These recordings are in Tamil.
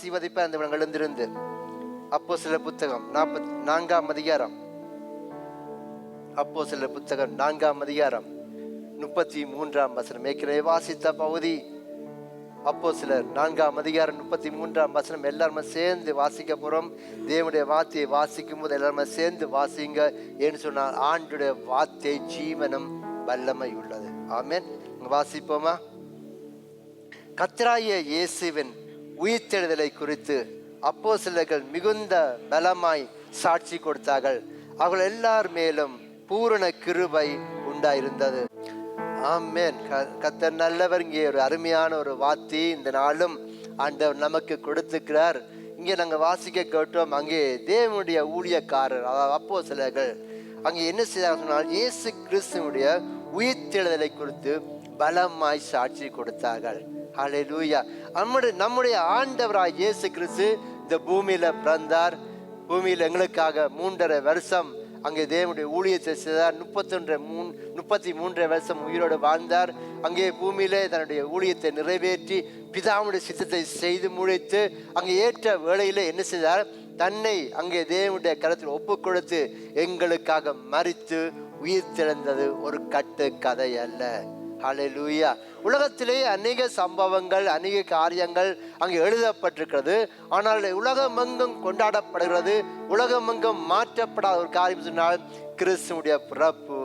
ஆசீர்வதிப்ப அந்த எழுந்திருந்து. அப்போஸ்தலர் புத்தகம் 4ஆம் அதிகாரம், அப்போஸ்தலர் புத்தகம் 4ஆம் அதிகாரம் 33ஆம் வசனம். ஏற்கனவே வாசித்த பகுதி. அப்போஸ்தலர் 4ஆம் அதிகாரம் 33ஆம் வசனம். எல்லாருமே சேர்ந்து வாசிக்க போறோம். தேவனுடைய வார்த்தையை வாசிக்கும் போது எல்லாருமே சேர்ந்து வாசிங்க. ஏன்னு சொன்னால் ஆண்டுடைய வார்த்தை ஜீவனும் வல்லமை உள்ளது. ஆமென். வாசிப்போமா? கர்த்தராகிய இயேசுவின் உயிர்த்தெழுதலை குறித்து அப்போஸ்தலர்கள் மிகுந்த பலமாய் சாட்சி கொடுத்தார்கள். அவர்கள் எல்லார் மேலும் பூரண கிருபை உண்டாயிருந்தது. ஆமென். கர்த்தர் நல்லவர். இங்கே ஒரு அருமையான ஒரு வார்த்தை இந்த நாளும் ஆண்டவர் நமக்கு கொடுத்துக்கிறார். இங்கே நாங்கள் வாசிக்க கேட்டோம். அங்கே தேவனுடைய ஊழியக்காரர், அதாவது அப்போஸ்தலர்கள் அங்கே என்ன செய்தார்கள் சொன்னால் இயேசு கிறிஸ்துவுடைய உயிர்த்தெழுதலை குறித்து பலமாய் சாட்சி கொடுத்தார்கள். ஹல்லேலூயா. நம்முடைய ஆண்டவராய் இயேசு கிறிஸ்து இந்த பூமியில பிறந்தார். பூமியில் எங்களுக்காக 3.5 வருஷம் அங்கே தேவனுடைய ஊழியத்தை செய்தார். 33 வருஷம் உயிரோடு வாழ்ந்தார். அங்கே பூமியிலே தன்னுடைய ஊழியத்தை நிறைவேற்றி பிதாவுடைய சித்தத்தை செய்து முடித்து அங்கே ஏற்ற வேளையிலே என்ன செய்தார்? தன்னை அங்கே தேவனுடைய கரத்தில் ஒப்பு கொடுத்து எங்களுக்காக மரித்து உயிர் திறந்தது ஒரு கட்டு கதை அல்ல. ஹல்லேலூயா. உலகத்திலே அநேக சம்பவங்கள், அநேக காரியங்கள் அங்கே எழுதப்பட்டிருக்கிறது. ஆனால் உலகமெங்கும் கொண்டாடப்படுகிறது, உலகமெங்கும் மாற்றப்படாத ஒரு காரியம் சொன்னால் கிறிஸ்துவுடைய பிறப்பு,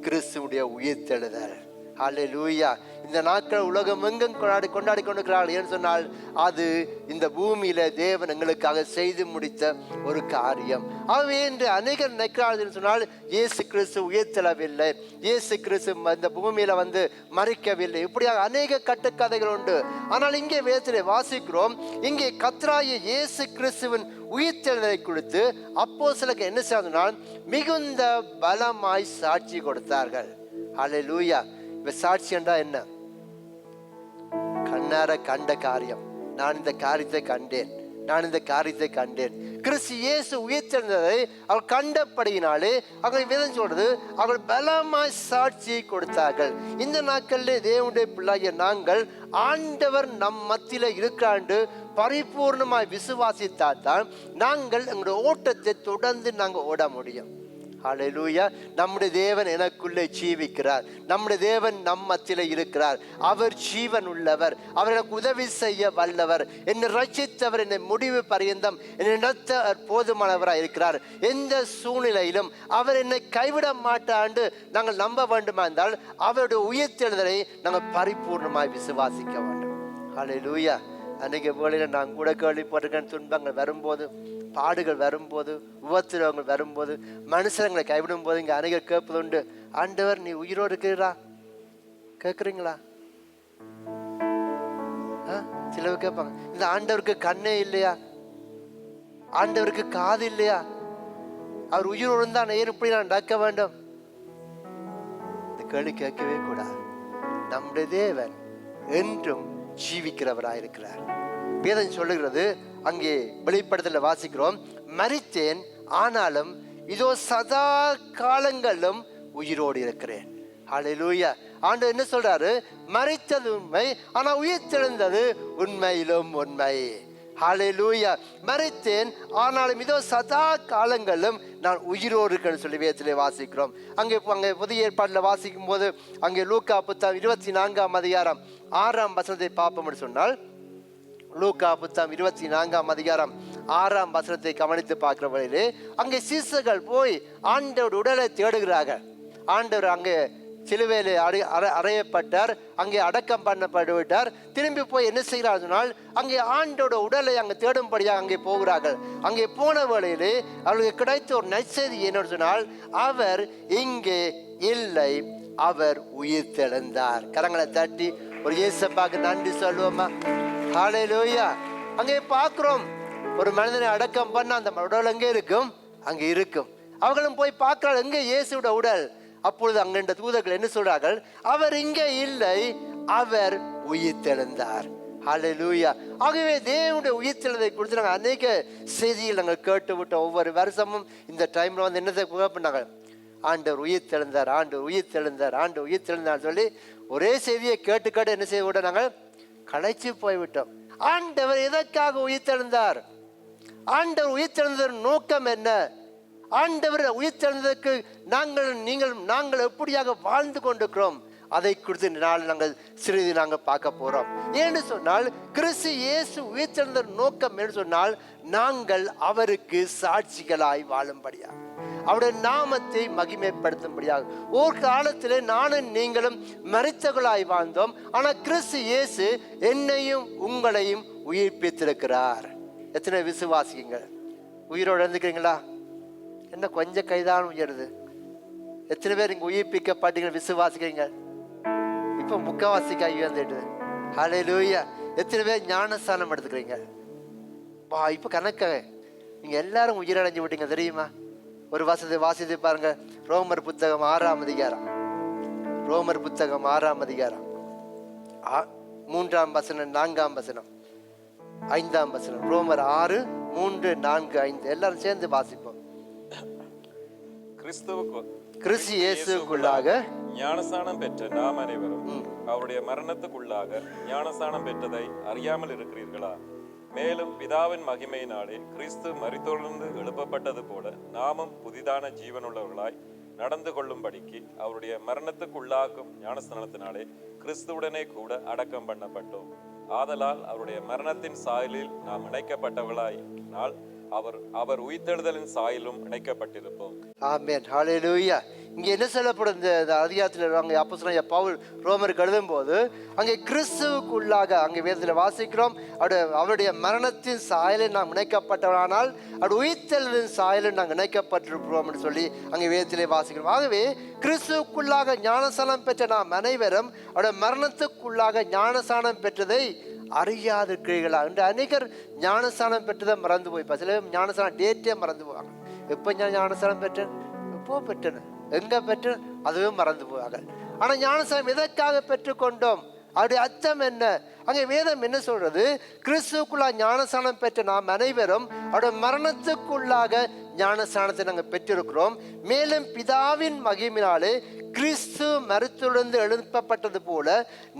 கிறிஸ்துவுடைய உயிர்த்தெழுதல். ஹல்லேலூயா. இந்த நாட்கள் உலகமெங்கும் கொண்டாடி கொண்டிருக்கிறார்கள். ஏன்னு சொன்னால் அது இந்த பூமியில தேவன் எங்களுக்காக செய்து முடித்த ஒரு காரியம். ஆகவே இன்று அநேகர் நினைக்கிறார்கள் சொன்னால் இயேசு கிறிஸ்து உயிர்த்தெழவில்லை, இயேசு கிறிஸ்து இந்த பூமியில வந்து மரிக்கவில்லை, இப்படியாக அநேக கட்டுக்கதைகள் உண்டு. ஆனால் இங்கே வேதத்திலே வாசிக்கிறோம், இங்கே கர்த்தராகிய இயேசு கிறிஸ்துவின் உயிர்த்தெழுதலை குறித்து அப்போஸ்தலர்கள் என்ன செய்தார்கள்? மிகுந்த பலமாய் சாட்சி கொடுத்தார்கள். ஹல்லேலூயா. இப்ப சாட்சி என்றா என்ன? கண்ணார கண்ட காரியம். நான் இந்த காரியத்தை கண்டேன், நான் இந்த காரியத்தை கண்டேன். கிறிஸ்து இயேசு உயிர்த்தெழுந்ததை அவள் கண்டபடியினாலே அவர்கள் வேதம் சொல்றது அவர்கள் பலமாய் சாட்சியை கொடுத்தார்கள். இந்த நாட்களிலே தேவனுடைய பிள்ளைய நாங்கள் ஆண்டவர் நம் மத்தியில இருக்கிறாண்டு பரிபூர்ணமாய் விசுவாசித்தால்தான் நாங்கள் எங்களுடைய ஓட்டத்தை தொடர்ந்து நாங்கள் ஓட முடியும். ஹல்லேலூயா. நம்முடைய தேவன் எனக்குள்ளே ஜீவிக்கிறார், நம்முடைய தேவன் நம் மத்தியிலே இருக்கிறார். அவர் ஜீவன் உள்ளவர், அவர் எனக்கு உதவி செய்ய வல்லவர், என்னை ரட்சித்தவர், என்னை முடிவு பரியந்தம் என்னை நடத்த போதுமானவராக இருக்கிறார். எந்த சூழ்நிலையிலும் அவர் என்னை கைவிட மாட்டாண்டு நாங்கள் நம்ப வேண்டுமா இருந்தால் அவருடைய உயிர்த்தெழுதலை நாங்கள் பரிபூர்ணமாய் விசுவாசிக்க வேண்டும். ஹல்லேலூயா. அன்றைக்கு வேளையில் நான் கூட கேள்விப்பட்டிருக்கேன், துன்பங்கள் வரும்போது, பாடுகள் வரும்போது, உபத்திரவங்கள் வரும்போது, மனுஷங்களை கைவிடும் போது இங்கே அநேகர் கேட்பது உண்டு, ஆண்டவர் நீ உயிரோடு இருக்கிறீரா? கேட்குறீங்களா? சிலர் கேட்பாங்க, இந்த ஆண்டவருக்கு கண்ணே இல்லையா? ஆண்டவருக்கு காது இல்லையா? அவர் உயிரோடு தான் ஏன் இப்படி நான் நடக்க வேண்டும்? இந்த கேள்வி கேட்கவே கூடாது. நம்முடைய தேவன் என்றும் ஜீவிக்கிறவராயிருக்கிறார். வேதம் சொல்லுகிறது, அங்கே வெளிப்படுத்தல வாசிக்கிறோம், மரித்தேன் ஆனாலும் இதோ சதா காலங்களும் உயிரோடு இருக்கிறேன். ஹல்லேலூயா. ஆண்டவர் என்ன சொல்றாரு? மரித்தது உண்மை, ஆனா உயிர்த்தெழுந்தது உண்மையிலும் உண்மை. ஹல்லேலூயா. மரித்தேன் ஆனாலும் இதோ சதா காலங்களும் நான் உயிரோடு இருக்கேன்னு சொல்லி வேதத்திலே வாசிக்கிறோம். அங்கே புதிய ஏற்பாட்டில் வாசிக்கும் போது அங்கே லூக்கா புத்தகம் 24ஆம் அதிகாரம் 6ஆம் வசனத்தை பார்ப்போம் சொன்னால், லூக்கா புத்தகம் 24ஆம் அதிகாரம் 6ஆம் வசனத்தை கவனித்து பார்க்கிற வழியிலே அங்கே சீசர்கள் போய் ஆண்டவர் உடலை தேடுகிறார்கள். ஆண்டவர் அங்கே சிலுவையிலே அறையப்பட்டார், அங்கே அடக்கம் பண்ணப்பட்டு விட்டார். திரும்பி போய் என்ன செய்கிறார் சொன்னால் அங்கே ஆண்டோட உடலை அங்கே தேடும்படியாக அங்கே போகிறார்கள். அங்கே போன வேளையிலே அவர்களுக்கு கிடைத்த ஒரு நற்செய்தி என்னன்னு சொன்னால், அவர் இங்கே இல்லை, அவர் உயிர் தெழுந்தார். கரங்களை தட்டி ஒரு இயேசுவுக்கு நன்றி சொல்லுவோமா? ஹல்லேலூயா. அங்கே பார்க்கிறோம், ஒரு மனிதனை அடக்கம் பண்ண அந்த உடல் எங்கே இருக்கும்? அங்கே இருக்கும். அவர்களும் போய் பார்க்கிறார்கள், எங்கே இயேசுவோட உடல்? அப்பொழுது அங்கிருந்த தூதர்கள் என்ன சொல்றார்கள்? அவர் இங்கே இல்லை, அவர் உயிர் தெழுந்தார். ஹல்லேலூயா. ஆகவே தேவனுடைய உயிர்த்தெழுதலை குறித்து நாங்கள் அநேக செய்திகள் நாங்கள் கேட்டு விட்டோம். ஒவ்வொரு வருஷமும் இந்த டைம்ல வந்து என்னத்தை பண்ணாங்க? ஆண்டவர் உயிர் தெழுந்தார், ஆண்டவர் உயிர் தெழுந்தார், ஆண்டவர் உயிர் தெழுந்தார் சொல்லி ஒரே செய்தியை கேட்டு கேட்டு என்ன செய்ய விட்டோம்? நாங்கள் களைச்சு போய்விட்டோம். ஆண்டவர் எதற்காக உயிர்த்தெழுந்தார்? ஆண்டவர் உயிர்த்தெழுந்ததன் நோக்கம் என்ன? ஆண்டவர் உயிர்த்தெழுந்ததற்கு நாங்கள் எப்படியாக வாழ்ந்து கொண்டிருக்கிறோம், அதை குறித்து நாங்கள் சிறிது பார்க்க போறோம். ஏன்னு சொன்னால் கிறிஸ்து இயேசு உயிர்த்தெழுந்த நோக்கம் என்று சொன்னால் நாங்கள் அவருக்கு சாட்சிகளாய் வாழும்படியாக, அவருடைய நாமத்தை மகிமைப்படுத்தும்படியாக. ஒரு காலத்திலே நானும் நீங்களும் மரித்தவர்களாய் வாழ்ந்தோம். ஆனால் கிறிஸ்து இயேசு என்னையும் உங்களையும் உயிர்ப்பித்திருக்கிறார். எத்தனை விசுவாசிங்க உயிரோடு இருந்துக்கிறீங்களா? என்ன கொஞ்சம் கைதான் உயருது. எத்தனை பேர் இங்க உயிர்ப்பிக்கப்பட்டீங்க விசுவாசிக்கிறீங்க? இப்ப முக்கவாசி கை வந்துட்டு ஹல்லேலூயா. எத்தனை பேர் ஞானஸ்தானம் எடுத்துக்கிறீங்க? இப்ப கணக்க நீங்க எல்லாரும் உயிரடைஞ்சு விட்டீங்க தெரியுமா? ஒரு வாசித்து பாருங்க. ரோமர் புத்தகம் 6ஆம் அதிகாரம், ரோமர் புத்தகம் 6ஆம் அதிகாரம் 3ஆம் வசனம் 4ஆம் வசனம் 5ஆம் வசனம். ரோமர் 6, 3, 4, 5 எல்லாரும் சேர்ந்து வாசிப்போம். கிறிஸ்து இயேசுக்குள்ளாக ஞானஸ்நானம் பெற்ற நாம் அனைவரும் அவருடைய மரணத்துக்குள்ளாக ஞானஸ்நானம் பெற்றதை அறியாமல் இருக்கிறீர்களா? மேலும் பிதாவின் மகிமையினாலே கிறிஸ்து மரித்தொழுந்து எழுப்பப்பட்டது போல நாமும் புதிதான ஜீவனுள்ளவர்களாய் நடந்து கொள்ளும்படிக்கு அவருடைய மரணத்துக்குள்ளாக்கும் ஞானஸ்நானத்தினாலே கிறிஸ்துவுடனே கூட அடக்கம் பண்ணப்பட்டோம். ஆதலால் அவருடைய மரணத்தின் சாயலில் நாம் இணைக்கப்பட்டவர்களாய் அவர் உயிர்த்தெழுதலின் சாயலும் இணைக்கப்பட்டிருப்போம். ஆமென், ஹல்லேலூயா. இங்க என்ன சொல்லப்படும் இந்த அதிகாரத்தில் அங்கே அப்போஸ்தலனாகிய பவுல் ரோமருக்கு எழுதும் போது அங்கே கிறிஸ்துவுக்குள்ளாக அங்கே வேதத்தில் வாசிக்கிறோம், அவருடைய மரணத்தின் சாயலை நாம் இணைக்கப்பட்டவரானால் அவருடைய உயிர்த்தெழுதலின் சாயலும் நாங்கள் இணைக்கப்பட்டிருக்கிறோம் என்று சொல்லி அங்கே வேதத்திலே வாசிக்கிறோம். ஆகவே கிறிஸ்துவுக்குள்ளாக ஞானஸ்நானம் பெற்ற நாம் அனைவரும் அவருடைய மரணத்துக்குள்ளாக ஞானஸ்நானம் பெற்றதை அறியாதிருக்கிறீர்களா என்று அநேகர் ஞானஸ்நானம் பெற்றதை மறந்து போய்ப்பா. சில ஞானஸ்நானம் டேட்டே மறந்து போவாங்க. எப்போ நான் ஞானஸ்நானம் பெற்றேன், எப்போ பெற்றேன், எங்க பெற்றேன், அதுவும் மறந்து போவாங்க. ஆனா ஞானஸ்நானம் எதற்காக பெற்றுக்கொண்டோம், அவருடைய அர்த்தம் என்ன? அங்கே வேதம் என்ன சொல்றது? கிறிஸ்துவுக்குள்ளாக ஞானஸ்நானம் பெற்ற நாம் அனைவரும் அவருடைய மரணத்துக்குள்ளாக ஞானஸ்நானத்தை நாங்கள் பெற்றிருக்கிறோம். மேலும் பிதாவின் மகிமையினாலே கிறிஸ்து மரித்தொழுந்து எழுப்பப்பட்டது போல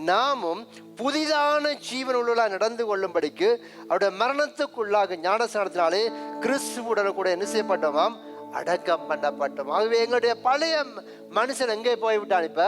நாமும் புதிதான ஜீவன் உள்ள நடந்து கொள்ளும்படிக்கு அவருடைய மரணத்துக்குள்ளாக ஞானஸ்நானத்தினாலே கிறிஸ்துவுடன் கூட என்ன செய்யப்பட்டோமாம்? அடக்கம் பண்ணப்பட்டோம். ஆகவே எங்களுடைய பழைய மனுஷன் எங்கே போய்விட்டான்? இப்ப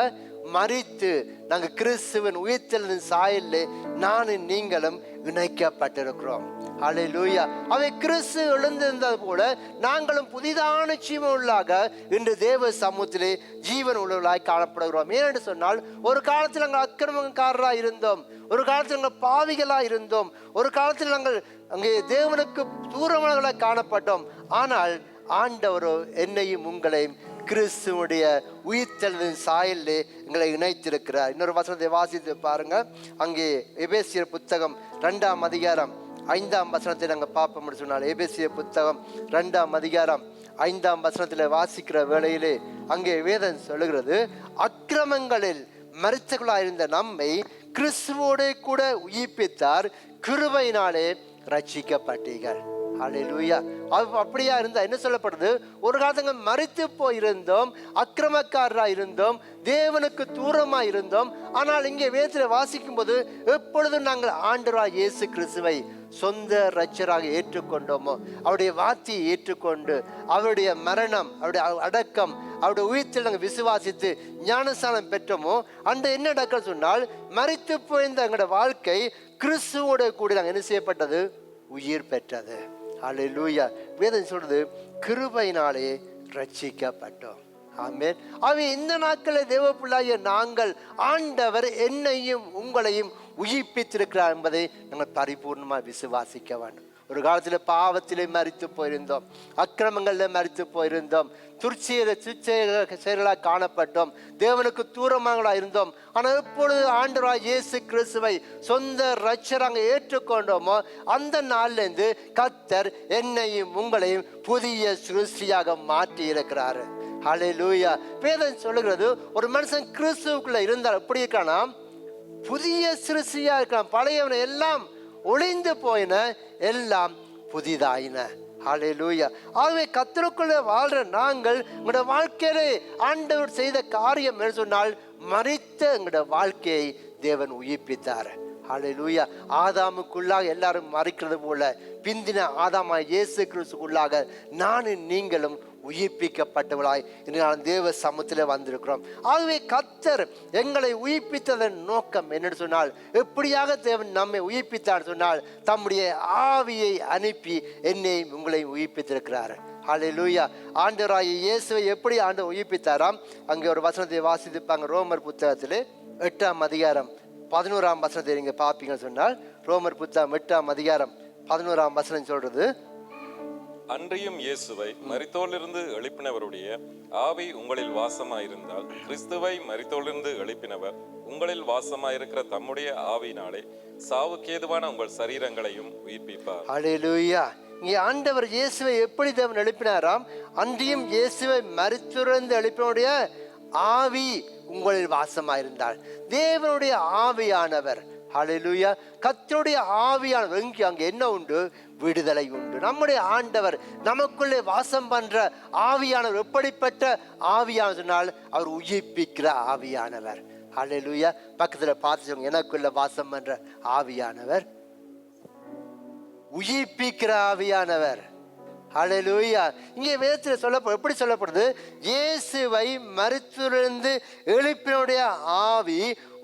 மரித்து நாங்கள் கிறிஸ்துவின் உயிர்த்தெழுதலின் சாயலிலே நானும் நீங்களும் இணைக்கப்பட்டிருக்கிறோம். ஹல்லேலூயா. அவை கிறிஸ்து எழுந்திருந்தது போல நாங்களும் புதிதான ஜீவன் உள்ளாக இன்று தேவ சமூகத்திலே ஜீவன் உள்ளவர்களாய் காணப்படுகிறோம். ஏனென்று சொன்னால் ஒரு காலத்தில் நாங்கள் அக்கிரமக்காரராக இருந்தோம், ஒரு காலத்தில் நாங்கள் பாவிகளாக இருந்தோம், ஒரு காலத்தில் நாங்கள் அங்கே தேவனுக்கு தூரமானவர்களாக காணப்பட்டோம். ஆனால் ஆண்டவரோ என்னையும் உங்களையும் கிறிஸ்துவுடைய உயிர்த்தெழுதலின் சாயலிலே எங்களை இணைத்திருக்கிறார். இன்னொரு வசனத்தை வாசித்து பாருங்க. அங்கே எபேசியர் புத்தகம் 2ஆம் அதிகாரம் 5ஆம் வசனத்தை நாங்கள் பார்ப்போம்னு சொன்னால், எபேசியர் புத்தகம் 2ஆம் அதிகாரம் 5ஆம் வசனத்தில் வாசிக்கிற வேளையிலே அங்கே வேதம் சொல்லுகிறது, அக்கிரமங்களில் மரித்தவர்களாயிருந்த நம்மை கிறிஸ்துவோடு கூட உயிர்ப்பித்தார், கிருபையினாலே ரட்சிக்கப்பட்டீர்கள். ஹல்லேலூயா. அப்படியா இருந்தா என்ன சொல்லப்படுது? ஒரு காலத்துல மரித்து போயிருந்தோம், அக்கிரமக்காரராக இருந்தோம், தேவனுக்கு தூரமா இருந்தோம். ஆனால் இங்கே வேதத்தில் வாசிக்கும் போது எப்பொழுதும் நாங்கள் ஆண்டவராகிய இயேசு கிறிஸ்துவை சொந்த இரட்சகராக ஏற்றுக்கொண்டோமோ, அவருடைய வார்த்தையை ஏற்றுக்கொண்டு அவருடைய மரணம், அவருடைய அடக்கம், அவருடைய உயிர்த்தெழுதலை நாங்கள் விசுவாசித்து ஞானஸ்நானம் பெற்றோமோ, அந்த என்ன நடக்க சொன்னால் மரித்து போயிருந்த எங்களோட வாழ்க்கை கிறிஸ்துவோட கூட நாங்கள் என்ன செய்யப்பட்டது? உயிர் பெற்றது. ஹல்லேலூயா. வேதம் சொல்றது கிருபையினாலே ரட்சிக்கப்பட்டோம். ஆமென். அவை இந்த நாட்களில் தேவ பிள்ளையாகிய நாங்கள் ஆண்டவர் என்னையும் உங்களையும் உயிர்ப்பித்திருக்கிறார் என்பதை நாங்கள் பரிபூர்ணமாக விசுவாசிக்க வேண்டும். ஒரு காலத்தில் பாவத்திலே மரித்து போயிருந்தோம், அக்கிரமங்களில் மரித்து போயிருந்தோம், துர்ச்செயலாக காணப்பட்டோம், தேவனுக்கு தூரமாகலாம் இருந்தோம். ஆனால் எப்பொழுது ஆண்டவராகிய இயேசு கிறிஸ்துவை சொந்த இரட்சகராக ஏற்றுக்கொண்டோமோ அந்த நாளிலிருந்து கர்த்தர் என்னையும் உங்களையும் புதிய சிருஷ்டியாக மாற்றி இருக்கிறாரு. ஹல்லேலூயா. வேதம் சொல்லுகிறது, ஒரு மனுஷன் கிறிஸ்துவுக்குள்ள இருந்தால் எப்படி இருக்கானா? புதிய சிருஷ்டியா இருக்கலாம். பழையவனை எல்லாம் ஒளிந்து போயின, எல்லாம் புதிதாயின. ஹல்லேலூயா. ஆகவே கர்த்தருக்குள்ள வாழ்ற நாங்கள் உங்களோட வாழ்க்கையிலே ஆண்டவர் செய்த காரியம் என்று சொன்னால் மரித்த எங்களோட வாழ்க்கையை தேவன் உயிர்ப்பித்தார். ஹல்லேலூயா. ஆதாமுக்குள்ளாக எல்லாரும் மறிக்கிறது போல பிந்தின ஆதாமாய் இயேசு கிறிஸ்துக்குள்ளாக நானும் நீங்களும் உயிர்ப்பிக்கப்பட்டவளாய் இன்று நான் தேவ சமூகத்தில் வந்திருக்கிறோம். ஆகவே கர்த்தர் எங்களை உயிர்ப்பித்ததன் நோக்கம் என்னன்னு சொன்னால், எப்படியாக தேவன் நம்மை உயிர்ப்பித்தார் சொன்னால், தம்முடைய ஆவியை அனுப்பி என்னை உங்களை உயிர்ப்பித்திருக்கிறார். ஹல்லேலூயா. ஆண்டவராகிய இயேசுவை எப்படி ஆண்டவர் உயிர்ப்பித்தாராம்? அங்கே ஒரு வசனத்தை வாசிப்பாங்க. ரோமர் புத்தகத்திலே 8ஆம் அதிகாரம் 11ஆம் வசனத்தை நீங்க பார்ப்பீங்கன்னு சொன்னால், ரோமர் புத்தகம் 8ஆம் அதிகாரம் 11ஆம் வசனம் சொல்றது, அன்றியும் இயேசுவை மரித்தோரிலிருந்து எழுப்பினவருடைய ஆவி உங்களில் வாசமாயிருந்தால், கிறிஸ்துவை மரித்தோரிலிருந்து எழுப்பினவர் உங்களில் வாசமாயிருக்கிற தம்முடைய ஆவியினாலே சாவுக்கேதுவான உங்கள் சரீரங்களையும் உயிர்ப்பிப்பார். ஹல்லேலூயா. இங்கே ஆண்டவர் இயேசுவை எப்படி தேவன் எழுப்பினாராம்? அன்றியும் இயேசுவை மரித்தோரிலிருந்து எழுப்பினுடைய ஆவி உங்களில் வாசமாயிருந்தால், தேவனுடைய ஆவியானவர், ஹல்லேலூயா, கர்த்தருடைய ஆவியானவர் எங்கே, அங்கே என்ன உண்டு? விடுதலை உண்டு. நம்முடைய ஆண்டவர் நமக்குள்ளே வாசம் பண்ற ஆவியானவர் எப்படிப்பட்ட ஆவியானவர் சொன்னால், அவர் உயிர்ப்பிக்கிற ஆவியானவர். ஹல்லேலூயா. பக்கத்துல பார்த்து, எனக்குள்ள வாசம் பண்ற ஆவியானவர் உயிர்ப்பிக்கிற ஆவியானவர். ஹல்லேலூயா. இங்கே வேதத்தில் சொல்லப்படும், எப்படி சொல்லப்படுது? இயேசுவை மரித்தோரிலிருந்து எழுப்பினுடைய ஆவி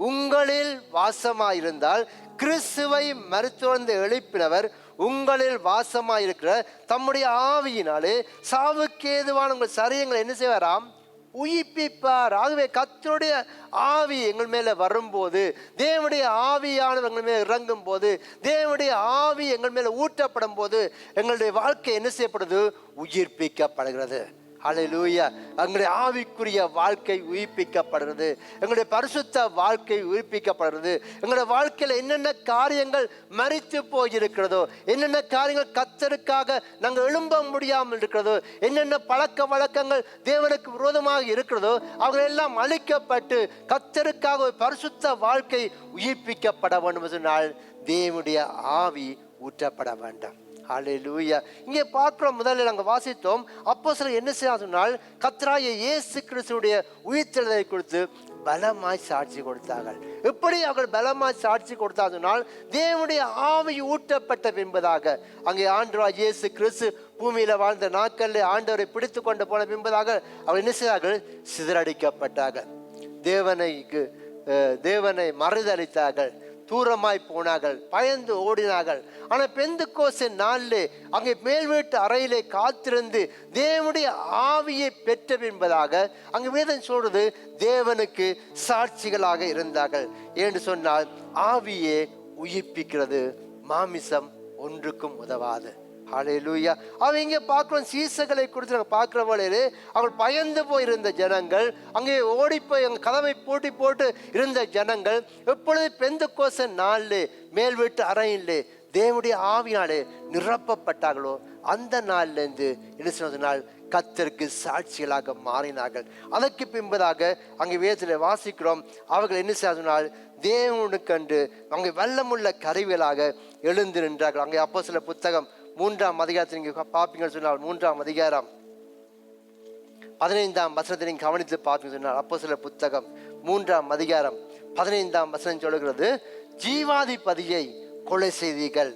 உங்களில் வாசமாயிருந்தால், கிறிஸ்துவை மரித்தோரிலிருந்து எழுப்பினவர் உங்களில் வாசமாயிருக்கிற தம்முடைய ஆவியினாலே சாவுக்கேதுவான உங்கள் சரீரங்களை என்ன செய்வாராம்? உயிர்ப்பிப்பார். ஆகவே கர்த்தருடைய ஆவி எங்கள் மேல வரும்போது, தேவனுடைய ஆவியானவர் எங்கள் மேல இறங்கும் போது, தேவனுடைய ஆவி எங்கள் மேல ஊற்றப்படும் போது, எங்களுடைய வாழ்க்கை என்ன செய்யப்படுது? உயிர்ப்பிக்கப்படுகிறது. ஹல்லேலூயா. எங்களுடைய ஆவிக்குரிய வாழ்க்கை உயிர்ப்பிக்கப்படுகிறது. எங்களுடைய பரிசுத்த வாழ்க்கை உயிர்ப்பிக்கப்படுகிறது. எங்களுடைய வாழ்க்கையில் என்னென்ன காரியங்கள் மரித்து போயிருக்கிறதோ, என்னென்ன காரியங்கள் கர்த்தருக்காக நாங்கள் எழும்ப முடியாமல் இருக்கிறதோ, என்னென்ன பழக்க வழக்கங்கள் தேவனுக்கு விரோதமாக இருக்கிறதோ, அவைகள் எல்லாம் அழிக்கப்பட்டு கர்த்தருக்காக ஒரு பரிசுத்த வாழ்க்கை உயிர்ப்பிக்கப்பட வேண்டும் சொன்னால், தேவனுடைய ஆவி ஊற்றப்பட வேண்டும். ஹல்லேலூயா. இங்கே பார்க்கிறோம், முதல்ல நாங்கள் வாசித்தோம், அப்போஸ்தலர் என்ன செய்ய சொன்னால், கர்த்தராகிய இயேசு கிறிஸ்துவுடைய உயிர்த்தெழுதலை குறித்து பலமாய் சாட்சி கொடுத்தார்கள். எப்படி அவர்கள் பலமாய் சாட்சி கொடுத்தார் சொன்னால், தேவனுடைய ஆவி ஊற்றப்பட்ட பின்பதாக, அங்கே ஆண்டவராகிய இயேசு கிறிஸ்து பூமியில வாழ்ந்த நாட்களில் ஆண்டவரை பிடித்து கொண்டு போன பின்பதாக அவர் என்ன செய்தார்கள்? சிதறடிக்கப்பட்டார்கள். தேவனை மறுதலித்தார்கள், தூரமாய் போனார்கள், பயந்து ஓடினார்கள். ஆனால் பெந்தெக்கோஸ்தே நாளிலே அங்கே மேல் வீட்டு அறையிலே காத்திருந்து தேவனுடைய ஆவியை பெற்ற என்பதாக அங்கே வேதம் சொல்றது, தேவனுக்கு சாட்சிகளாக இருந்தார்கள். என்று சொன்னால் ஆவியே உயிர்ப்பிக்கிறது, மாமிசம் ஒன்றுக்கும் உதவாது. ஹல்லேலூயா. அவங்க இங்கே பார்க்கிறோம், சீசர்களை குறித்து நாங்கள் பார்க்கிற வேளையிலே அவர்கள் பயந்து போயிருந்த ஜனங்கள், அங்கே ஓடி போய் அங்கே கதவை பூட்டி போட்டு இருந்த ஜனங்கள், எப்பொழுது பெந்தெக்கோஸ்தே நாளிலே மேல் வீட்டு அறையிலே தேவனுடைய ஆவியாலே நிரப்பப்பட்டார்களோ, அந்த நாளிலிருந்து என்ன சொன்னால் கர்த்தருக்கு சாட்சிகளாக மாறினார்கள். அதற்கு பின்பதாக அங்கே வேதத்தில் வாசிக்கிறோம், அவர்கள் என்ன செய்தால் தேவனுக்கென்று அங்கே வல்லமுள்ள கருவிகளாக எழுந்து நின்றார்கள். அங்கே அப்போஸ்தலர் புத்தகம் 3ஆம் அதிகாரத்தை நீங்க பார்ப்பீங்கன்னு சொன்னால், 3ஆம் அதிகாரம் 15ஆம் வசனத்தை நீங்க கவனித்து பார்ப்பீங்க சொன்னால், அப்போஸ்தலர் புத்தகம் 3ஆம் அதிகாரம் 15ஆம் வசனம் சொல்லுகிறது, ஜீவாதிபதியை கொலை செய்தீர்கள்,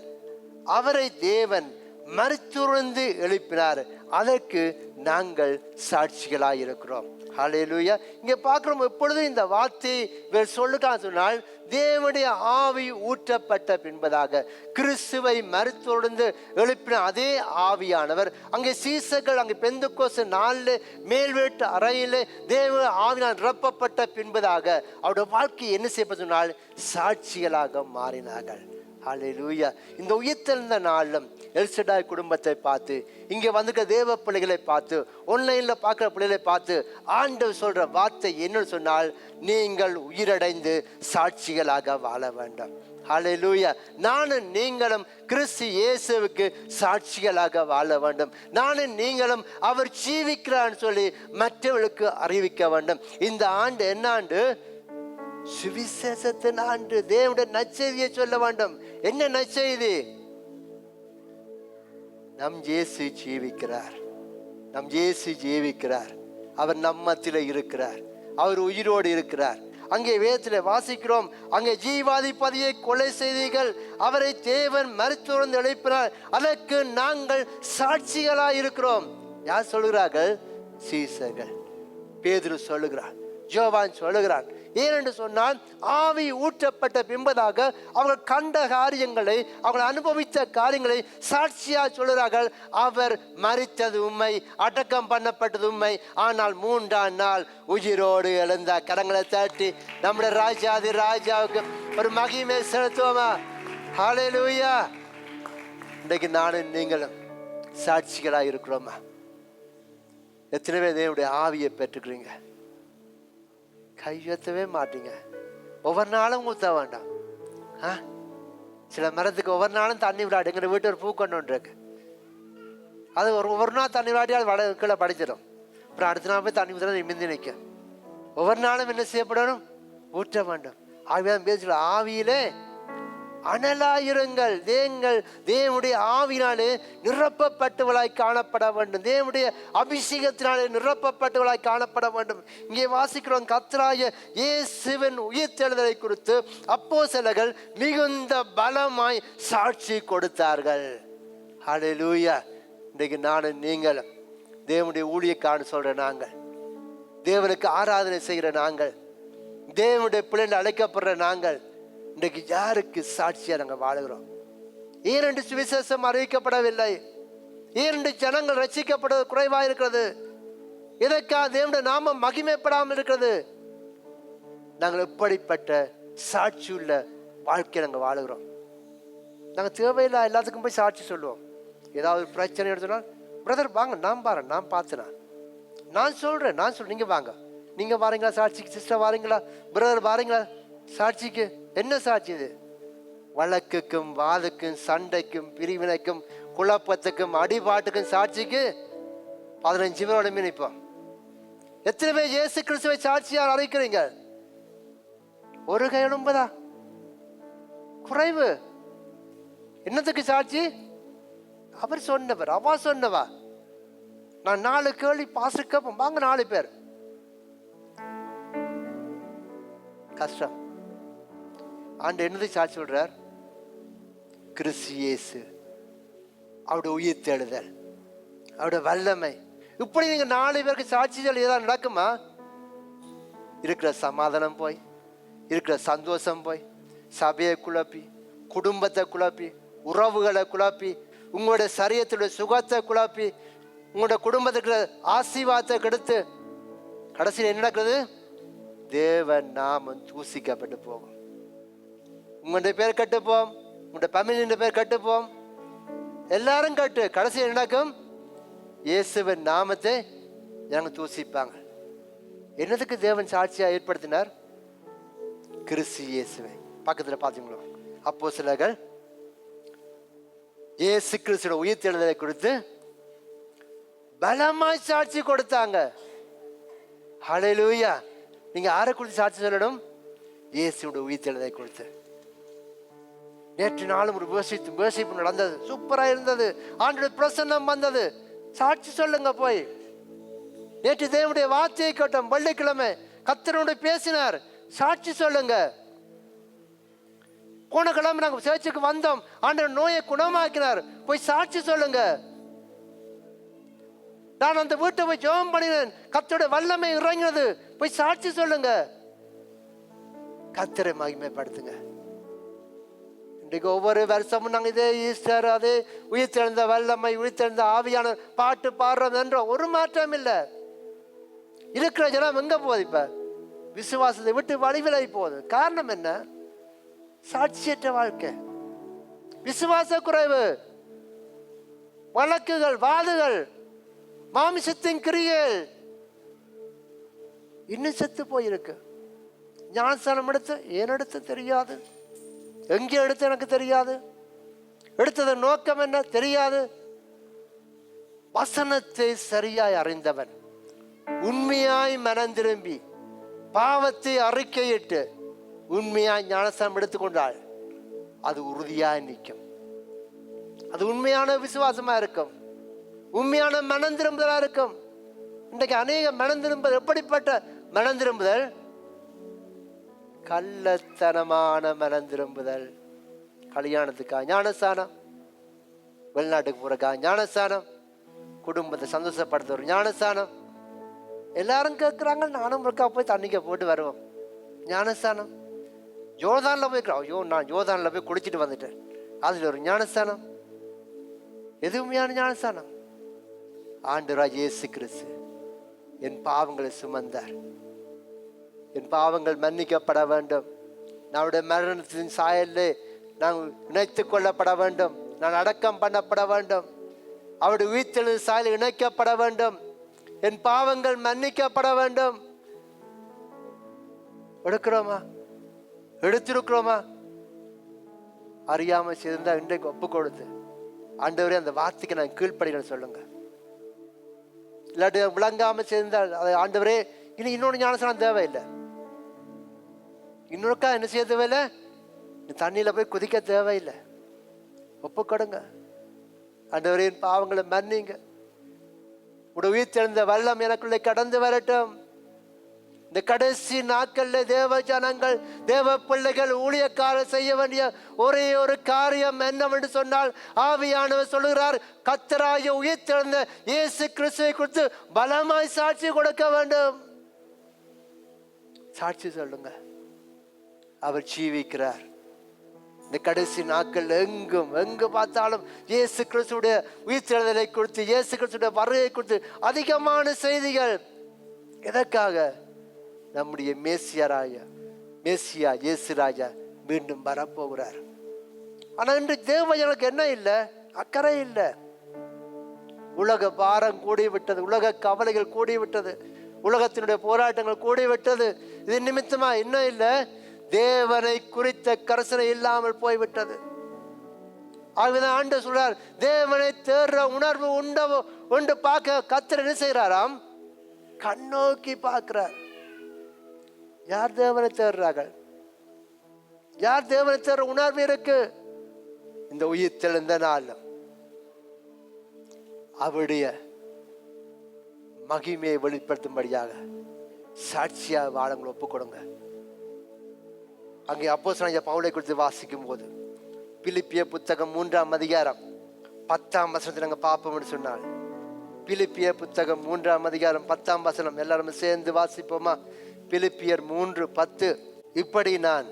அவரை தேவன் மரித்தோரிலிருந்து எழுப்பினார், அதற்கு நாங்கள் சாட்சிகளாய் இருக்கிறோம். ஹல்லேலூயா. இங்கே பார்க்கிறோம், எப்பொழுதும் இந்த வார்த்தை இவர் சொல்லுக்காக சொன்னால், தேவனுடைய ஆவி ஊற்றப்பட்ட பின்பதாக கிறிஸ்துவை மரித்தோரிலிருந்து எழுப்பின அதே ஆவியானவர் அங்கே சீசர்கள் அங்கே பெந்தெக்கோஸ்தே நாளிலே மேல் வீட்டு அறையிலே தேவ ஆவியால் நிரப்பப்பட்ட பின்பதாக அவருடைய வாழ்க்கை என்ன செய்யப்பட்ட சொன்னால் சாட்சிகளாக மாறினார்கள். ஹல்லேலூயா. இந்த உயிர்த்தெழுந்த நாளிலும் எல்சடாய் குடும்பத்தை பார்த்து, இங்கே வந்துக்க தேவ பிள்ளைகளை பார்த்து, ஆன்லைனில் பார்க்குற பிள்ளைகளை பார்த்து ஆண்டவர் சொல்கிற வார்த்தை என்னன்னு சொன்னால், நீங்கள் உயிரடைந்து சாட்சிகளாக வாழ வேண்டும். ஹல்லேலூயா. நானும் நீங்களும் கிறிஸ்து இயேசுவுக்கு சாட்சிகளாக வாழ வேண்டும். நானும் நீங்களும் அவர் ஜீவிக்கிறான்னு சொல்லி மற்றவர்களுக்கு அறிவிக்க வேண்டும். இந்த ஆண்டு என்ன ஆண்டு? சுவிசேஷத்தின் ஆண்டு. தேவனுடைய நற்செய்தியை சொல்ல வேண்டும். என்ன நற்செய்தி? நம் இயேசு ஜீவிக்கிறார், நம் இயேசு ஜீவிக்கிறார், அவர் நம்மத்திலே இருக்கிறார், அவர் உயிரோடு இருக்கிறார். அங்கே வேதத்தில் வாசிக்கிறோம், அங்கே ஜீவாதிபதியை கொலை செய்தீர்கள், அவரை தேவன் மரித்தோர்ந்து எழுப்பினார், அதற்கு நாங்கள் சாட்சிகளாய் இருக்கிறோம். யார் சொல்லுகிறார்கள்? சீசர்கள். பேதுரு சொல்லுகிறார், யோவான் சொல்லுகிறான். ஏனென்று சொன்னால் ஆவி ஊற்றப்பட்ட பின்பதாக அவர்கள் கண்ட காரியங்களை, அவர்கள் அனுபவித்த காரியங்களை சாட்சியா சொல்லுகிறார்கள். அவர் மரித்தது உண்மை, அடக்கம் பண்ணப்பட்டது உண்மை, ஆனால் 3ஆம் நாள் உயிரோடு எழுந்த. கரங்களை தட்டி நம்முடைய ராஜாதி ராஜாவுக்கு ஒரு மகிமை செலுத்துவோமா? ஹல்லேலூயா. இன்றைக்கு நானும் நீங்களும் சாட்சிகளாக இருக்கிறோமா? எத்தனை பேர் தேவனுடைய ஆவியை பெற்றுக்கிறீங்க? கையெழுத்தவே மாட்டீங்க. ஒவ்வொரு நாளும் ஊற்ற வேண்டாம். சில மரத்துக்கு ஒவ்வொரு நாளும் தண்ணி விடாது. எங்கள் வீட்டு ஒரு பூ கொண்டு இருக்கு, அது ஒவ்வொரு நாள் தண்ணி விடாட்டி அது கீழே படிச்சிடும். அப்புறம் அடுத்த நாள் போய் தண்ணி ஊற்ற நிமிந்து நிற்கும். ஒவ்வொரு நாளும் என்ன செய்யப்படணும்? ஊற்ற வேண்டும். ஆவியான் பேசல, ஆவியிலே அனலாயிருங்கள். தேவனுடைய ஆவினாலே நிரப்பப்பட்டவளாய் காணப்பட வேண்டும். தேவனுடைய அபிஷேகத்தினாலே நிரப்பப்பட்டவளாய் காணப்பட வேண்டும். இங்கே வாசிக்கிறோம், கர்த்தராகிய இயேசுவின் உயிர்த்தெழுதலை குறித்து அப்போஸ்தலர்கள் மிகுந்த பலமாய் சாட்சி கொடுத்தார்கள். ஹல்லேலூயா. இன்றைக்கு நானும் நீங்களும் தேவனுடைய ஊழியக்காரன்னு சொல்ற நாங்கள், தேவனுக்கு ஆராதனை செய்கிற நாங்கள், தேவனுடைய பிள்ளைகள் அழைக்கப்படுற நாங்கள் இன்றைக்கு யாருக்கு சாட்சியா நாங்கள் வாழுகிறோம்? ஏனென்று சுவிசேஷம் அறிவிக்கப்படவில்லை, ஏனென்று ஜனங்கள் ரட்சிக்கப்படுவது குறைவாக இருக்கிறது, இதற்காக தேவனுடைய நாமம் மகிமைப்படாமல் இருக்கிறது. நாங்கள் எப்படிப்பட்ட சாட்சியுள்ள வாழ்க்கையை நாங்கள் வாழுகிறோம்? நாங்கள் தேவையில்லை எல்லாத்துக்கும் போய் சாட்சி சொல்லுவோம். ஏதாவது பிரச்சனை சொன்னால், பிரதர் வாங்க, நான் பாரு, நான் பார்த்தேனா, நான் சொல்றேன், நீங்கள் வாங்க, நீங்க வாரீங்களா சாட்சிக்கு? சிஸ்டர் வாரீங்களா? பிரதர் வாரீங்களா சாட்சிக்கு? என்ன சாட்சி இது? வழக்குக்கும் வாதுக்கும் சண்டைக்கும் பிரிவினைக்கும் குழப்பத்துக்கும் அடிபாட்டுக்கும் சாட்சிக்கு 15 பேரோட நிற்போம். எத்தனை பேர் இயேசு கிறிஸ்துவை சாட்சியால் அறிவிக்கிறீங்க? ஒரு கை எழும்பதா? குறைவு. என்னத்துக்கு சாட்சி? அவர் சொன்னவர், அவா சொன்னவா? நான் 4 கேள்வி பாச கேட்போம், வாங்க 4 பேர். கஷ்டம். ஆண்டு என்னது சாட்சி சொல்றார்? கிறிஸ்து இயேசு, அவருடைய உயிர்த்தெழுதல், அவருடைய வல்லமை. இப்படி நீங்க 4 பேருக்கு சாட்சிகள் ஏதாவது நடக்குமா? இருக்கிற சமாதானம் போய், இருக்கிற சந்தோஷம் போய், சபையை குழப்பி, குடும்பத்தை குழப்பி, உறவுகளை குழப்பி, உங்களுடைய சரீரத்துடைய சுகத்தை குழப்பி, உங்களுடைய குடும்பத்துக்கு ஆசீர்வாதத்தை கெடுத்து கடைசியில் என்ன நடக்குது? தேவன் நாமம் தூசிக்கப்பட்டு போகும். உங்களுடைய பேர் கட்டுப்போம், உங்களுடைய ஃபேமிலியின் பேர் கட்டுப்போம், எல்லாரும் கட்டு. கடைசியில் நடக்கும்? இயேசுவின் நாமத்தை எனக்கு தூசிப்பாங்க. என்னதுக்கு தேவன் சாட்சியா ஏற்படுத்தினார்? கிறிஸ்து இயேசுவை. பக்கத்தில் பார்த்தீங்களோ அப்போஸ்தலர்கள் இயேசு கிறிஸ்துவோட உயிர்த்தெழுதலை குறித்து பலமாய் சாட்சி கொடுத்தாங்க. ஹல்லேலூயா. நீங்க யாரை குறித்து சாட்சி சொல்லணும்? இயேசுவோட உயிர்த்தெழுதலை குறித்து. நேற்று நாளும் ஒரு வேர்ஷிப் நடந்தது, சூப்பரா இருந்தது, ஆண்டவருடைய பிரசன்னம் வந்தது. சாட்சி சொல்லுங்க போய். நேற்று தேவனுடைய வார்த்தையை கேட்டோம், வெள்ளிக்கிழமை கர்த்தரோடு பேசினார், சாட்சி சொல்லுங்க. போன கிழமை நாங்க சேர்ச்சுக்கு வந்தோம், ஆண்டவர் நோயை குணமாக்கினார், போய் சாட்சி சொல்லுங்க. நான் அந்த வீட்டை போய் ஜெபம் பண்ணினேன், கர்த்தருடைய வல்லமை இறங்கினது, போய் சாட்சி சொல்லுங்க. கர்த்தரை மகிமைப்படுத்துங்க. இன்றைக்கு ஒவ்வொரு வருஷமும் நாங்கள் இதே ஈஸ்டர், அதே உயிர்த்தெழுந்த வல்லமை, உயிர்த்தெழுந்த ஆவியான பாட்டு பாடுறோம் என்ற ஒரு மாற்றம் இல்லை. இருக்கிற ஜனம் எங்க போகுது? இப்ப விசுவாசத்தை விட்டு வழிவிலை போகுது. காரணம் என்ன? சாட்சியற்ற வாழ்க்கை, விசுவாச குறைவு, வழக்குகள், வாதுகள், மாமிசத்தின் கிரியைகள் இன்னும் செத்து போயிருக்கு. ஞானஸ்தானம் எடுத்து ஏன் எடுத்து தெரியாது, எங்கே எடுத்து எனக்கு தெரியாது, எடுத்ததன் நோக்கம் என்ன தெரியாது. வசனத்தை சரியாய் அறிந்தவன் உண்மையாய் மனம் திரும்பி பாவத்தை அறிக்கையிட்டு உண்மையாய் ஞானஸ்தானம் எடுத்துக்கொண்டால் அது உறுதியாய் நிற்கும். அது உண்மையான விசுவாசமா இருக்கும், உண்மையான மனம் திரும்புதலா இருக்கும். இன்றைக்கு அநேக மனம் திரும்புதல், எப்படிப்பட்ட மனம் திரும்புதல்? கள்ளத்தனமான மனம் திரும்புதல். கல்யாணத்துக்காக ஞானஸ்தானம், வெளிநாட்டுக்கு போறதுக்காக ஞானஸ்தானம், குடும்பத்தை சந்தோஷப்படுத்த ஒரு ஞானஸ்தானம். எல்லாரும் கேட்குறாங்க, நானும் இருக்கா போய் தண்ணிக்க போட்டு வருவோம். ஞானஸ்தானம். யோர்தானில் போய்க்கிறோம், ஐயோ நான் யோர்தானில் போய் குளிச்சுட்டு வந்துட்டேன், அதில் ஒரு ஞானஸ்தானம். எதுவுமையான ஞானஸ்தானம்? ஆண்டவராகிய இயேசு கிறிஸ்து என் பாவங்களை சுமந்தார். என் பாவங்கள் மன்னிக்கப்பட வேண்டும். நம்முடைய மரணத்தின் சாயலில் நான் இணைத்து கொள்ளப்பட வேண்டும். நான் அடக்கம் பண்ணப்பட வேண்டும். அவருடைய உயிர்த்தெழு சாயலில் இணைக்கப்பட வேண்டும். என் பாவங்கள் மன்னிக்கப்பட வேண்டும். எடுக்கிறோமா? எடுத்திருக்கிறோமா? அறியாம சேர்ந்தா இன்றைக்கு ஒப்பு கொடுத்து, ஆண்டவரே அந்த வார்த்தைக்கு நான் கீழ்ப்படின்னு சொல்லுங்க. இல்லாட்டி விளங்காம சேர்ந்தால் அதை ஆண்டவரே இனி இன்னொன்று ஞானஸ்தானம் தேவையில்லை, இன்னொருக்கா என்ன செய்ய தேவையில்லை, தண்ணியில போய் குதிக்க தேவையில்லை. ஒப்பு கொடுங்க. ஆண்டவரே என் பாவங்களை மன்னிங்க, உடைய உயிர்த்தெழுந்த வல்லம் எனக்குள்ளே கடந்து வரட்டும். இந்த கடைசி நாட்கள்ல தேவ ஜனங்கள், தேவ பிள்ளைகள், ஊழியக்காரர் செய்ய வேண்டிய ஒரே ஒரு காரியம் என்னவென்று சொன்னால், ஆவியானவர் சொல்லுகிறார், கர்த்தராகிய உயிர்த்தெழுந்த இயேசு கிறிஸ்துவை குறித்து பலமாய் சாட்சி கொடுக்க வேண்டும். சாட்சி சொல்லுங்க, அவர் ஜீவிக்கிறார். இந்த கடைசி நாட்கள் எங்கு பார்த்தாலும் இயேசு கிறிஸ்துடைய உயிர்த்தெழுதலை குறித்து, இயேசு கிறிஸ்துடைய வருகை குறித்து அதிகமான செய்திகள். எதற்காக? நம்முடைய மேசியா இயேசு ராஜா மீண்டும் வரப்போகிறார். ஆனா இன்று தேவஜனுக்கு என்ன இல்லை? அக்கறை இல்லை. உலக பாரம் கூடிவிட்டது, உலக கவலைகள் கூடிவிட்டது, உலகத்தினுடைய போராட்டங்கள் கூடிவிட்டது. இது நிமித்தமா என்ன இல்லை? தேவனை குறித்த கரிசனை இல்லாமல் போய்விட்டது. ஆகவேதான் ஆண்டவர் சொல்றார், தேவனை தேடுற உணர்வு உண்டு பார்க்க கர்த்தர் என்ன செய்யறாராம்? கண்ணோக்கி பார்க்கிறார். யார் தேவனை தேடுறார்கள்? யார் தேவனை தேடுற உணர்வு இருக்கு? இந்த உயிர் தெளிந்த நாளும் அவருடைய மகிமையை வெளிப்படுத்தும்படியாக சாட்சியா வாழங்களை ஒப்புக் கொடுங்க. அங்கே அப்போஸ்தலனாகிய பவுலை குறித்து வாசிக்கும் போது, பிலிப்பிய புத்தகம் 3ஆம் அதிகாரம் 10ஆம் வசனத்தை நாங்கள் பார்ப்போம் என்று சொன்னார். பிலிப்பிய புத்தகம் 3ஆம் அதிகாரம் 10ஆம் வசனம் எல்லாரும் சேர்ந்து வாசிப்போமா? பிலிப்பியர் 3:10. இப்படி நான்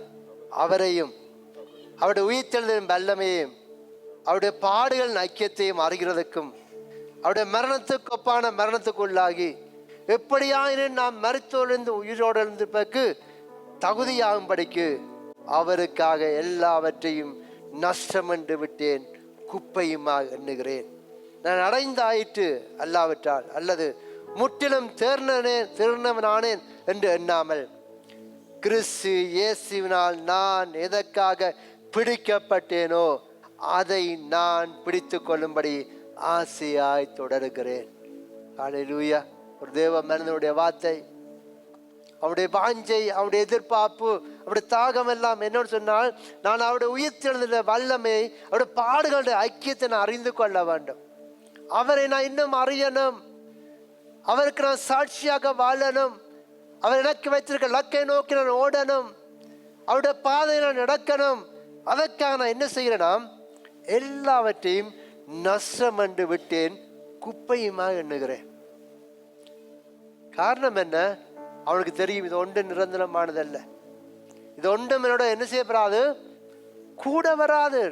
அவரையும் அவருடைய உயிர்த்தெழுதலின் வல்லமையையும் அவருடைய பாடுகளின் ஐக்கியத்தையும் அறிகிறதுக்கும் அவருடைய மரணத்துக்கு ஒப்பான மரணத்துக்குள்ளாகி எப்படியாயினும் நாம் மரித்தோரிலிருந்து உயிரோடு இருந்திருப்பதற்கு தகுதியாகும்படிக்கு அவருக்காக எல்லாவற்றையும் நஷ்டம் என்று விட்டேன், குப்பையுமாக எண்ணுகிறேன். நான் அடைந்தாயிற்று அல்லாவிட்டால் அல்லது முற்றிலும் தேர்ந்தவனானேன் என்று எண்ணாமல், கிறிஸ்து இயேசுவினால் நான் எதற்காக பிடிக்கப்பட்டேனோ அதை நான் பிடித்து கொள்ளும்படி ஆசையாய் தொடருகிறேன். ஹல்லேலூயா. ஒரு தேவ மனிதனுடைய வார்த்தை, அவருடைய வாஞ்சை, அவருடைய எதிர்பார்ப்பு, அவருடைய தாகம் எல்லாம் என்னன்னு சொன்னால், நான் அவருடைய உயிர்த்தெழுந்த வல்லமை, அவருடைய பாடுகளுடைய ஐக்கியத்தை நான் அறிந்து கொள்ள வேண்டும். அவரை நான் இன்னும் அறியணும். அவருக்கு நான் சாட்சியாக வாழணும். அவர் எனக்கு வைத்திருக்க லக்கை நோக்கி நான் ஓடணும். அவருடைய பாதையை நான் நடக்கணும். அதற்காக நான் என்ன செய்கிறேன்னா, எல்லாவற்றையும் நஷ்டம் என்று விட்டேன், குப்பையுமாக எண்ணுகிறேன். காரணம் என்ன? அவனுக்கு தெரியும், இது ஒன்று நிரந்தரமானதல்ல. இது ஒன்றும் என்னோட என்ன செய்யப்படாது, கூட வராது.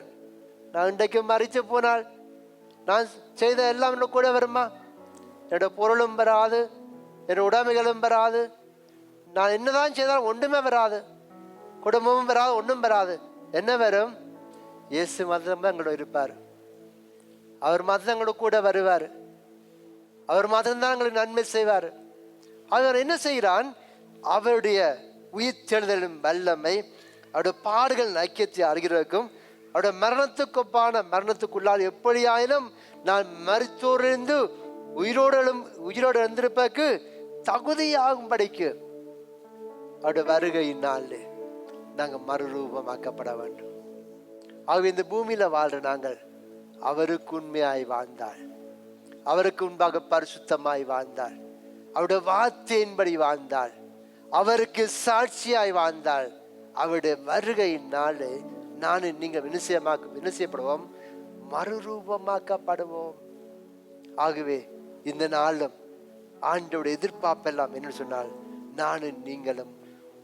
நான் இன்றைக்கு மறித்து போனால் நான் செய்த எல்லாம் என்னோட கூட வருமா? என்னோட பொருளும் வராது, என்னோட உடைமைகளும் வராது. நான் என்னதான் செய்தாலும் ஒன்றுமே வராது, குடும்பமும் வராது, ஒன்றும் வராது. என்ன வரும்? இயேசு மதம் தான் எங்களோட இருப்பார். அவர் மதம் எங்களோட கூட வருவார். அவர் மதம் தான் எங்களுக்கு நன்மை செய்வார். அவர் என்ன செய்கிறான்? அவருடைய உயிர்த்தெழுதலின் வல்லமை, அவருடைய பாடுகள் ஐக்கியத்தை அறிகிறதுக்கும் அவருடைய மரணத்துக்கொப்பான மரணத்துக்குள்ளால் எப்படியாயினும் நான் மரித்தோரிலிருந்து உயிரோடு எழுந்திருப்பதற்கு தகுதியாகும்படிக்கு அவருடைய வருகையினால் நாங்கள் மறுரூபமாக்கப்பட வேண்டும். ஆகவே இந்த பூமியில வாழ்ற நாங்கள் அவருக்கு உண்மையாய் வாழ்ந்தாள், அவருக்கு முன்பாக பரிசுத்தமாய் வாழ்ந்தாள், அவருடைய வார்த்தையின்படி வாழ்ந்தாள், அவருக்கு சாட்சியாய் வாழ்ந்தாள், அவருடைய வருகையினாலே நானும் நீங்கள் என்ன செய்யப்படுவோம்? மறுரூபமாக்கப்படுவோம். ஆகவே இந்த நாளும் ஆண்டோட எதிர்பார்ப்பெல்லாம் என்ன சொன்னால், நானும் நீங்களும்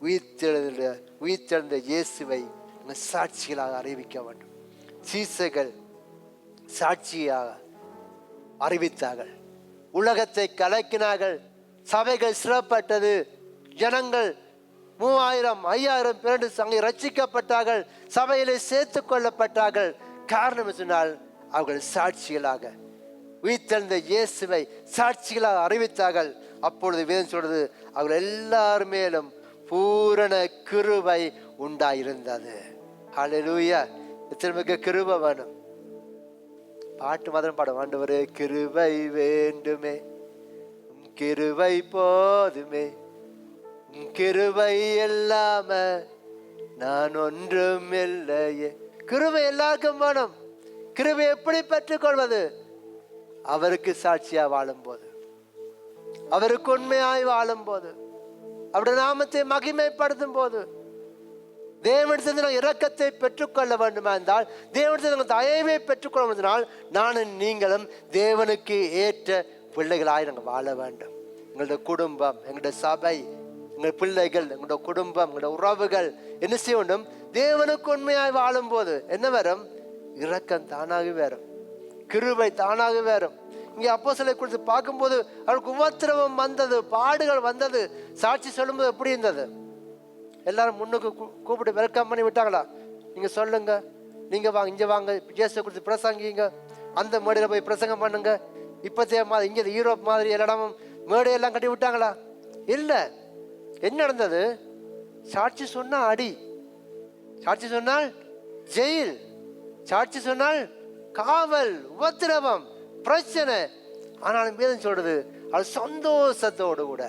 உயிர்த்தெழுந்த இயேசுவை சாட்சிகளாக அறிவிக்க வேண்டும். சீசர்கள் சாட்சியாக அறிவித்தார்கள், உலகத்தை கலக்கினார்கள், சபைகள் சிறப்பட்டது, ஜனங்கள் 3000 5000 பேர் அங்கே ரட்சிக்கப்பட்டார்கள், சபையிலே சேர்த்து கொள்ளப்பட்டார்கள். காரணம் சொன்னால் அவர்கள் சாட்சிகளாக உயிர்த்தெழுந்த இயேசுவை சாட்சிகளாக அறிவித்தார்கள். அப்பொழுது வேதம் சொல்றது, அவர்கள் எல்லார் மேலும் பூரண கிருபை உண்டாயிருந்தது. ஹல்லேலூயா! எத்தனை கிருபை வேணும்? பாட்டு மாத்திரம் பாடும், ஆண்டவரே கிருபை வேண்டுமே, கிருபை போதுமே, கிருபை இல்லாம நான் ஒன்றும் இல்லையே. கிருபை எல்லாருக்கும் வேணும். கிருபை எப்படி பெற்றுக்கொள்வது? அவருக்கு சாட்சியா வாழும் போது, அவருக்கு உண்மையாய் வாழும் போது, அவருடைய நாமத்தை மகிமைப்படுத்தும் போது. தேவனிடத்தில் இரக்கத்தை பெற்றுக்கொள்ள வேண்டுமா என்றால், தேவனிடத்தில் தயவை பெற்றுக்கொள்ள வேண்டுமானால், நானும் நீங்களும் தேவனுக்கு ஏற்ற பிள்ளைகளாய் நாங்கள் வாழ வேண்டும். எங்களுடைய குடும்பம், எங்களுடைய சபை, எங்கள் பிள்ளைகள், எங்களுடைய குடும்பம், எங்களுடைய உறவுகள் என்ன செய்ய வேண்டும்? தேவனுக்கு உண்மையாய் வாழும் போது என்ன வரும்? இரக்கம் தானாக வரும், கிருபை தானாக வரும். இங்கே அப்போஸ்தலரை குறித்து பார்க்கும்போது அவருக்கு உபத்திரவம் வந்தது, பாடுகள் வந்தது. சாட்சி சொல்லும்போது எப்படி இருந்தது? எல்லாரும் முன்னுக்கு கூப்பிட்டு வெல்கம் பண்ணி விட்டாங்களா? நீங்க சொல்லுங்க, நீங்க வாங்க, இங்க வாங்க, இயேசு குறித்து பிரசங்கிங்க, அந்த மேடையில் போய் பிரசங்கம் பண்ணுங்க. இப்போத்தைய மாதிரி இங்கே யூரோப் மாதிரி எல்லா இடமும் மேடையெல்லாம் கட்டி விட்டாங்களா? இல்லை. என்ன நடந்தது? சாட்சி சொன்னா அடி, சாட்சி சொன்னால் ஜெயில், சாட்சி சொன்னால் காவல், உபத்திரவம், பிரச்சனை. ஆனாலும் வேதம் சொல்றது அது சந்தோஷத்தோடு கூட.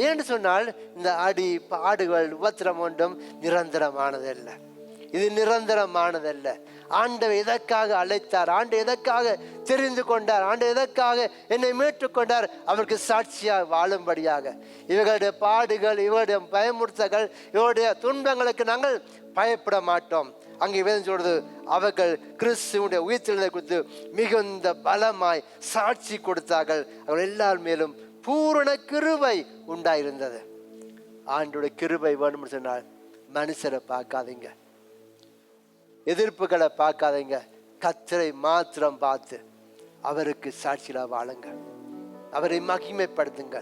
ஏன்னு சொன்னால் இந்த அடி, பாடுகள், உபத்திரம் ஒன்றும் நிரந்தரமானதல்ல. இது நிரந்தரமானதல்ல. ஆண்டவர் எதற்காக அழைத்தார்? ஆண்டு எதற்காக தெரிந்து கொண்டார்? ஆண்டு எதற்காக என்னை மீட்டுக் கொண்டார்? அவருக்கு சாட்சியாக வாழும்படியாக. இவர்களுடைய பாடுகள், இவருடைய பயமுறுத்தல்கள், இவருடைய துன்பங்களுக்கு நாங்கள் பயப்பட மாட்டோம். அங்கே வேதம் சொல்றது, அவர்கள் கிறிஸ்துவுடைய உயிர்த்தெழுதலை குறித்து மிகுந்த பலமாய் சாட்சி கொடுத்தார்கள். அவர்கள் எல்லார் மேலும் பூரண கிருபை உண்டாயிருந்தது. ஆண்டோட கிருபை வேணும்னு சொன்னால் மனுஷரை பார்க்காதீங்க, எதிர்ப்புகளை பார்க்காதீங்க, கர்த்தரை மாத்திரம் பார்த்து அவருக்கு சாட்சியில வாழுங்க, அவரை மகிமைப்படுத்துங்க.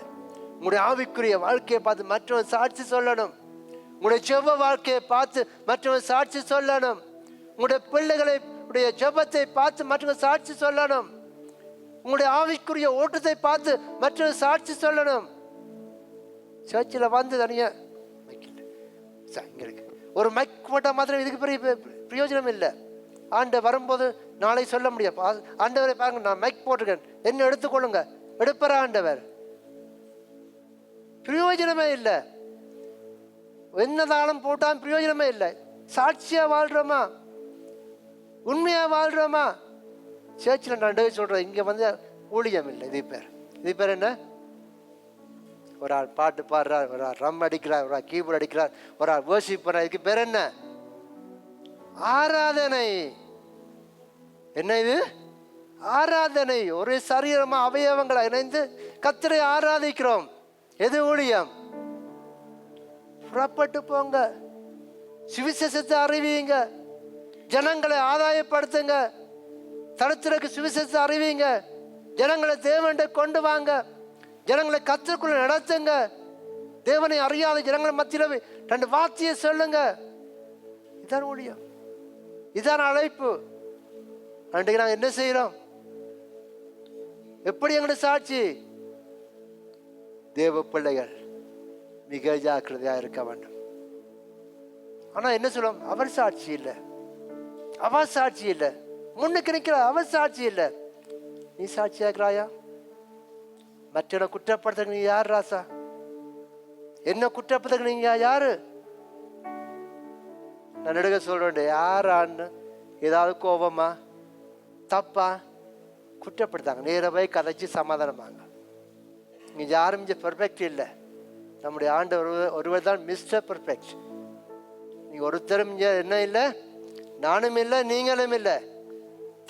உங்களுடைய ஆவிக்குரிய வாழ்க்கையை பார்த்து மற்றவன் சாட்சி சொல்லணும். உங்களுடைய ஜெப வாழ்க்கையை பார்த்து மற்றவன் சாட்சி சொல்லணும். உங்களுடைய பிள்ளைகளுடைய ஜெபத்தை பார்த்து மற்றவன் சாட்சி சொல்லணும். உங்களுடைய ஆவிக்குரிய ஓட்டத்தை பார்த்து மற்றவன் சாட்சி சொல்லணும். சர்ச்சில் வந்து தனியா ஒரு மைக் போட்டால் மாத்திரம் இதுக்கு பெரிய பிரயோஜனம் இல்லை. ஆண்டை வரும்போது நாளை சொல்ல முடியாது. ஆண்டவரை பாருங்க, நான் மைக் போட்டிருக்கேன், என்ன எடுத்துக்கொள்ளுங்க, எடுப்பற ஆண்டவர். பிரயோஜனமே இல்லை. என்னதானம் போட்டாலும் பிரயோஜனமே இல்லை. சாட்சியா வாழ்றோமா? உண்மையா வாழ்றோமா? சர்ச்சில் நான் சொல்றேன், இங்க வந்து ஊழியம் இல்லை. இது பேர் என்ன? ஒரு ஆள் பாட்டு பாடுறார், ஒரு ஆள் ரம் அடிக்கிறார், ஒரு ஆள் கீபோர்டு அடிக்கிறார், ஒரு ஆள் வர்ஷிப் பண்றார். இதுக்கு பேர் என்ன? ஆராதனை. என்ன இது? ஆராதனை. ஒரு சரீரமா அவயவங்களை இணைந்து கர்த்தரை ஆராதிக்கிறோம். எது ஊழியம்? புறப்பட்டு போங்க, சுவிசேஷத்தை அறிவியுங்க, ஜனங்களை ஆதாயப்படுத்துங்க, தடுத்துறக்கு சுவிசேஷத்தை அறிவிங்க, ஜனங்களை தேவன்கிட்ட கொண்டு வாங்க, ஜனங்களை கர்த்தருக்குள்ள நடத்துங்க. தேவனை அறியாத ஜனங்களை மத்தியில் 2 வார்த்தையை சொல்லுங்க. இதான் ஊழியம், இதான் அழைப்பு. அன்றைக்கு நாங்கள் என்ன செய்யறோம்? எப்படி எங்களுடைய சாட்சி? தேவ பிள்ளைகள் மிக ஜாக்கிரதையா இருக்க வேண்டும். ஆனா என்ன சொல்லுவோம்? அவர் சாட்சி இல்லை, அவர் சாட்சி இல்லை, முன்னுக்கு நிற்கிற அவர் சாட்சி இல்லை. நீ சாட்சியா இருக்கிறாயா? மற்றவனை குற்றப்படுத்த நீ யார் ராசா? என்ன குற்றப்படுத்த நீங்க யாரு? நான் நடுக சொல்றேன், யாரான்னு ஏதாவது கோபமா தப்பா குற்றப்படுத்தாங்க, நேரவே கதைச்சு சமாதானமாங்க. நீங்க யாரும் இங்க பெர்ஃபெக்ட் இல்லை. நம்முடைய ஆண்டவர் ஒருவர் தான் மிஸ்டர் பெர்ஃபெக்ட். நீங்க ஒருத்தரும் இங்க என்ன இல்லை, நானும் இல்லை, நீங்களும் இல்லை.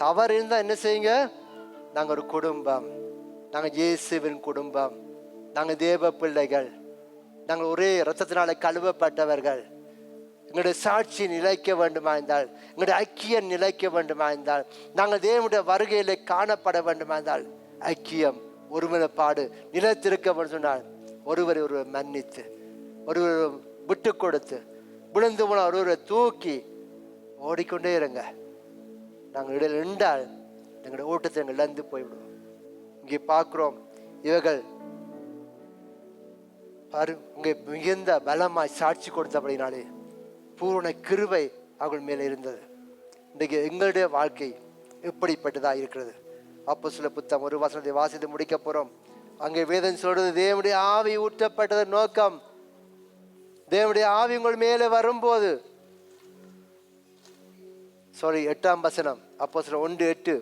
தவறு இருந்தால் என்ன செய்யுங்க? நாங்கள் ஒரு குடும்பம், நாங்கள் இயேசுவின் குடும்பம், நாங்கள் தேவ பிள்ளைகள், நாங்கள் ஒரே இரத்தத்தினால கழுவப்பட்டவர்கள். எங்களுடைய சாட்சி நிலைக்க வேண்டுமா இருந்தால், எங்களுடைய ஐக்கியம் நிலைக்க வேண்டுமா இருந்தால், நாங்கள் தேவனுடைய வருகையிலே காணப்பட வேண்டுமா இருந்தால், ஐக்கியம் ஒருமனப்பாடு நிலைத்திருக்க வேண்டும் சொன்னால், ஒருவரை ஒருவர் மன்னித்து, ஒருவர் விட்டு கொடுத்து, விழுந்து போன ஒருவரை தூக்கி ஓடிக்கொண்டே இருங்க. நாங்கள் இடையில் நின்றால் எங்களுடைய ஓட்டத்தை நாங்கள் இழந்து போய்விடுவோம். இங்கே பார்க்கிறோம், இவர்கள் இங்கே மிகுந்த பலமாய் சாட்சி கொடுத்தபடினாலே பூரண கிருபை அவர்கள் மேலே இருந்தது. இன்றைக்கு எங்களுடைய வாழ்க்கை எப்படிப்பட்டதா இருக்கிறது? அப்போஸ்தலர் புத்தகம் 1 வசனத்தை வாசித்து முடிக்க போறோம். அங்கே வேதம் சொல்றது, தேவனுடைய ஆவி ஊற்றப்பட்டது நோக்கம். தேவனுடைய ஆவி உங்கள் மேலே வரும்போது, 8ஆம் வசனம், அப்போஸ்தலர் 1:8,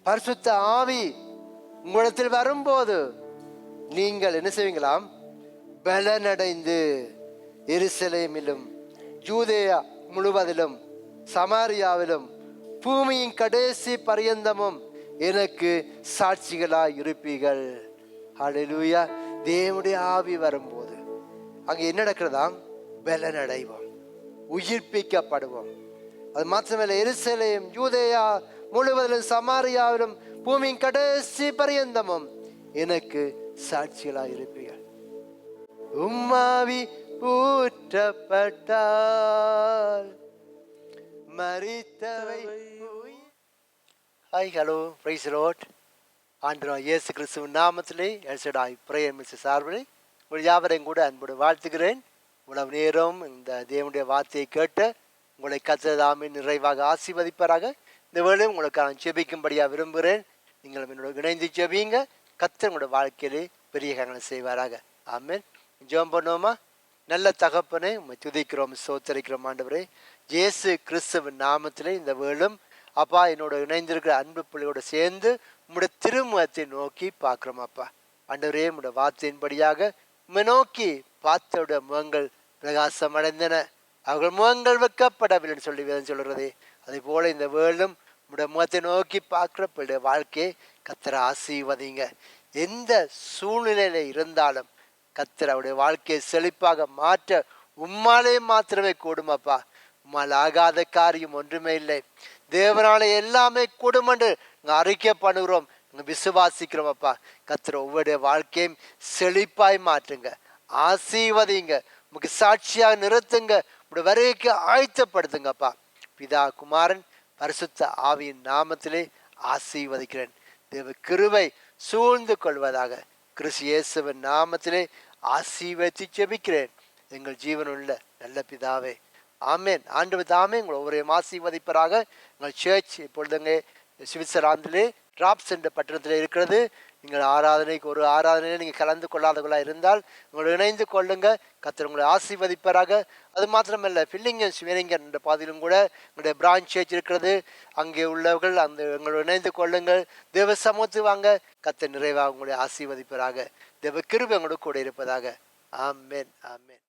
பரிசுத்த ஆவி உங்களிடத்தில் வரும்போது நீங்கள் என்ன செய்வீங்களாம்? பலனடைந்து எருசலேமிலும் யூதேயா முழுவதிலும் சமாரியாவிலும் பூமியின் கடைசி பரியந்தமும் எனக்கு சாட்சிகளாய் இருப்பீர்கள். ஹல்லேலூயா. தேவனுடைய ஆவி வரும்போது அங்கே என்ன நடக்கிறதாம்? பலனடைவோம், உயிர்ப்பிக்கப்படுவோம். அது மாத்திரமல்ல, எருசலேம் யூதேயா முழுவதிலும் சமாரியாவிலும் பூமியின் கடைசி பரியந்தமும் எனக்கு சாட்சிகளாய் இருப்பீர்கள். உம்மாவி ஊற்றப்பட்டால் மரித்தவை. Hi, hello, praise the lord. ஆண்டவராகிய இயேசு கிறிஸ்துவின் நாமத்திலே எல்சடாய் பிரேயர் மினிஸ்ட்ரி சார்பிலே உங்கள் யாவரையும் கூட அன்போடு வாழ்த்துகிறேன். இவ்வளவு நேரம் இந்த தேவனுடைய வார்த்தையை கேட்டு உங்களை கர்த்தர் தாமே நிறைவாக ஆசீர்வதிப்பாராக. இந்த வேளையும் உங்களுக்கு நான் ஜெபிக்கும்படியாக விரும்புகிறேன். நீங்கள் என்னோட இணைந்து ஜெபிங்க. கர்த்தர் உங்களோட வாழ்க்கையிலே பெரிய காரியங்களை செய்வாராக. ஆமென். ஜெபம் பண்ணுவோமா? நல்ல தகப்பனே, உம்மை துதிக்கிறோம், ஸ்தோத்திரிக்கிறோம். ஆண்டவரே, இயேசு கிறிஸ்துவின் நாமத்திலே இந்த வேளும் அப்பா என்னோட இணைந்திருக்கிற அன்பு பிள்ளையோட சேர்ந்து உம்முடைய திருமுகத்தை நோக்கி பார்க்கிறோம். அப்பா ஆண்டவரே, உம்முடைய வார்த்தையின்படியாக உம்மை நோக்கி பார்த்தோட முகங்கள் பிரகாசம் அடைந்தன, அவர்கள் முகங்கள் வைக்கப்படவில்லைன்னு சொல்லி வேதம் சொல்கிறதே, அதே போல இந்த வேளும் உம்முடைய முகத்தை நோக்கி பார்க்குற பிள்ளைய வாழ்க்கையை கர்த்தரை ஆசீர்வதிங்க. எந்த சூழ்நிலையில இருந்தாலும் கர்த்தர் அவருடைய வாழ்க்கையை செழிப்பாக மாற்ற உம்மாலே மாத்திரமே கூடுமாப்பா. உம்மால் ஆகாத காரியம் ஒன்றுமே இல்லை. தேவனால எல்லாமே கூடும் என்று அறிக்கை பண்ணுகிறோம், விசுவாசிக்கிறோம். அப்பா கர்த்தர் ஒவ்வொரு வாழ்க்கையும் செழிப்பாய் மாற்றுங்க, ஆசீர்வதிங்க, உங்களுக்கு சாட்சியாக நிறுத்துங்க, உங்களுடைய வருகைக்கு ஆயத்தப்படுத்துங்கப்பா. பிதா, குமாரன், பரிசுத்த ஆவியின் நாமத்திலே ஆசீர்வதிக்கிறேன். தேவ கிருபை சூழ்ந்து கொள்வதாக. கிறிஸ்து இயேசுவின் நாமத்திலே ஆசீர்வதித்து ஜெபிக்கிறேன் எங்கள் ஜீவனுள்ள நல்ல பிதாவே, ஆமென். ஆண்டவர் தாமே உங்களை ஒவ்வொரு ஆசீர்வதிப்பராக. எங்கள் சர்ச் இப்பொழுதுங்க சுவிட்சர்லாந்திலே ராப்ஸ் என்ற பட்டணத்தில் இருக்கிறது. நீங்கள் ஆராதனைக்கு ஒரு ஆராதனையில் நீங்கள் கலந்து கொள்ளாதவர்களாக இருந்தால் உங்களை இணைந்து கொள்ளுங்க. கர்த்தர் உங்களை ஆசீர்வதிப்பராக. அது மாத்திரமல்ல, ஃபில்லிங்கன் ஸ்வீரிங்கன் என்ற பாதையிலும் கூட உங்களுடைய பிரான்ச் சர்ச் இருக்கிறது. அங்கே உள்ளவர்கள் அந்த உங்களை இணைந்து கொள்ளுங்கள். தேவ சமூகத்து வாங்க. கர்த்தர் நிறைவாக உங்களை ஆசீர்வதிப்பராக. தேவ கிருபை உங்களோட கூட இருப்பதாக. ஆமென், ஆமென்.